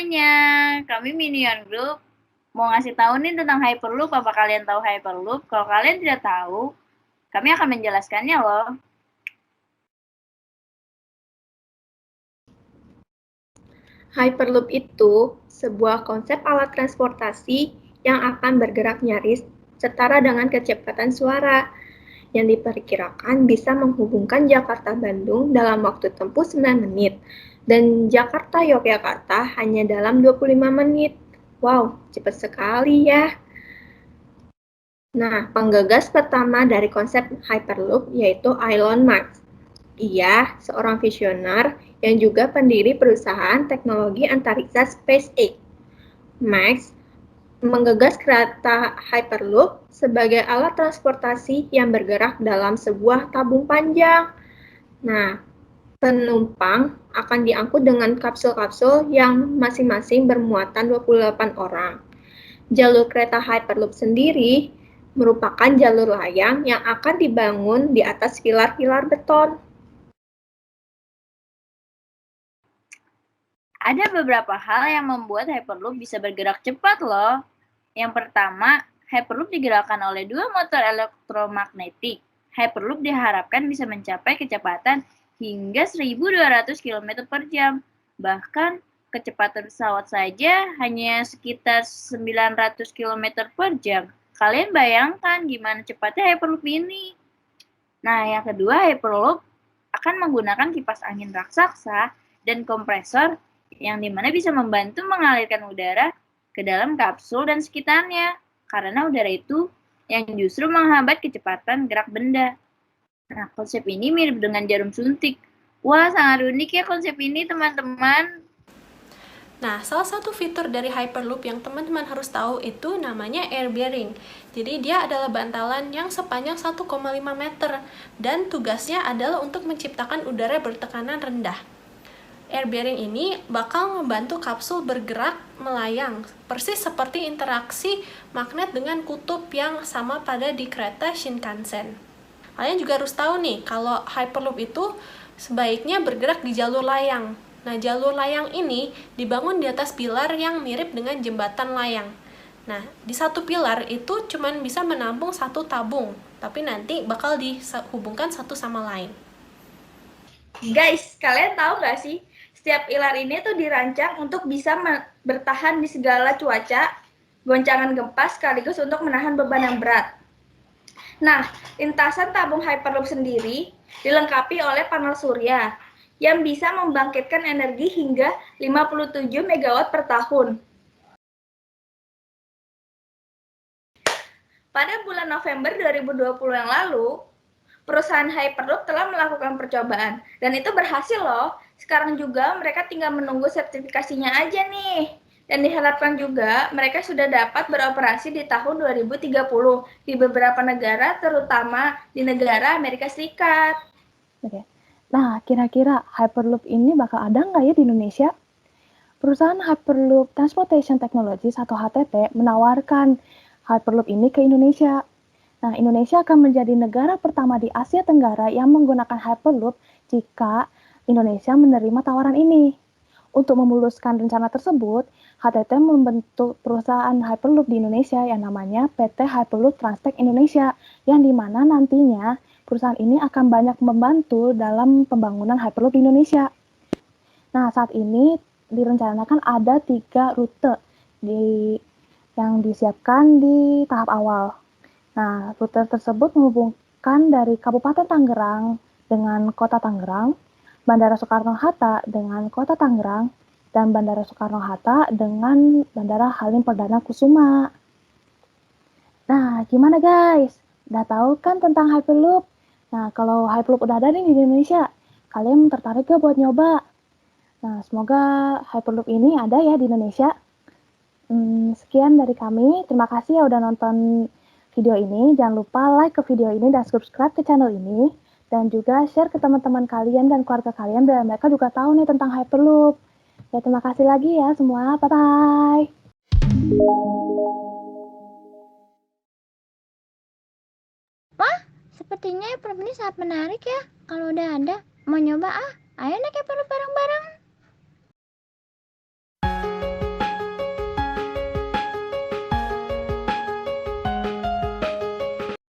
semuanya, kami Minion Group mau ngasih tahu nih tentang Hyperloop. Apa kalian tahu Hyperloop? Kalau kalian tidak tahu, kami akan menjelaskannya loh. Hyperloop itu sebuah konsep alat transportasi yang akan bergerak nyaris setara dengan kecepatan suara, yang diperkirakan bisa menghubungkan Jakarta-Bandung dalam waktu tempuh 9 menit dan Jakarta-Yogyakarta hanya dalam 25 menit. Wow, cepat sekali ya. Nah, penggagas pertama dari konsep Hyperloop yaitu Elon Musk. Ia seorang visioner yang juga pendiri perusahaan teknologi antariksa SpaceX. Musk menggagas kereta Hyperloop sebagai alat transportasi yang bergerak dalam sebuah tabung panjang. Nah, penumpang akan diangkut dengan kapsul-kapsul yang masing-masing bermuatan 28 orang. Jalur kereta Hyperloop sendiri merupakan jalur layang yang akan dibangun di atas pilar-pilar beton. Ada beberapa hal yang membuat Hyperloop bisa bergerak cepat loh. Yang pertama, Hyperloop digerakkan oleh dua motor elektromagnetik. Hyperloop diharapkan bisa mencapai kecepatan hingga 1.200 km per jam. Bahkan kecepatan pesawat saja hanya sekitar 900 km per jam. Kalian bayangkan gimana cepatnya Hyperloop ini. Nah, yang kedua, Hyperloop akan menggunakan kipas angin raksasa dan kompresor yang dimana bisa membantu mengalirkan udara ke dalam kapsul dan sekitarnya. Karena udara itu yang justru menghambat kecepatan gerak benda. Nah, konsep ini mirip dengan jarum suntik. Wah, sangat unik ya konsep ini, teman-teman. Nah, salah satu fitur dari Hyperloop yang teman-teman harus tahu itu namanya air bearing. Jadi dia adalah bantalan yang sepanjang 1,5 meter dan tugasnya adalah untuk menciptakan udara bertekanan rendah. Air bearing ini bakal membantu kapsul bergerak melayang, persis seperti interaksi magnet dengan kutub yang sama pada di kereta Shinkansen. Kalian juga harus tahu nih, kalau Hyperloop itu sebaiknya bergerak di jalur layang. Nah, jalur layang ini dibangun di atas pilar yang mirip dengan jembatan layang. Nah, di satu pilar itu cuma bisa menampung satu tabung, tapi nanti bakal dihubungkan satu sama lain. Guys, kalian tahu nggak sih, setiap pilar ini tuh dirancang untuk bisa bertahan di segala cuaca, goncangan gempa sekaligus untuk menahan beban yang berat. Nah, lintasan tabung Hyperloop sendiri dilengkapi oleh panel surya yang bisa membangkitkan energi hingga 57 MW per tahun. Pada bulan November 2020 yang lalu, perusahaan Hyperloop telah melakukan percobaan dan itu berhasil loh. Sekarang juga mereka tinggal menunggu sertifikasinya aja nih. Dan diharapkan juga mereka sudah dapat beroperasi di tahun 2030 di beberapa negara, terutama di negara Amerika Serikat. Oke. Nah, kira-kira Hyperloop ini bakal ada nggak ya di Indonesia? Perusahaan Hyperloop Transportation Technologies atau HTT menawarkan Hyperloop ini ke Indonesia. Nah, Indonesia akan menjadi negara pertama di Asia Tenggara yang menggunakan Hyperloop jika Indonesia menerima tawaran ini. Untuk memuluskan rencana tersebut, HTT membentuk perusahaan Hyperloop di Indonesia yang namanya PT Hyperloop Transtech Indonesia, yang dimana nantinya perusahaan ini akan banyak membantu dalam pembangunan Hyperloop di Indonesia. Nah, saat ini direncanakan ada 3 rute yang disiapkan di tahap awal. Nah, rute tersebut menghubungkan dari Kabupaten Tangerang dengan Kota Tangerang, Bandara Soekarno-Hatta dengan Kota Tangerang, dan Bandara Soekarno-Hatta dengan Bandara Halim Perdana Kusuma. Nah, gimana guys? Udah tahu kan tentang Hyperloop? Nah, kalau Hyperloop udah ada nih di Indonesia, kalian tertarik gak buat nyoba? Nah, semoga Hyperloop ini ada ya di Indonesia. Sekian dari kami. Terima kasih ya udah nonton video ini. Jangan lupa like ke video ini dan subscribe ke channel ini. Dan juga share ke teman-teman kalian dan keluarga kalian biar mereka juga tahu nih tentang Hyperloop. Ya, terima kasih lagi ya semua. Bye-bye. Wah, sepertinya Hyperloop ini sangat menarik ya. Kalau udah ada, mau nyoba ah. Ayo naik Hyperloop bareng-bareng.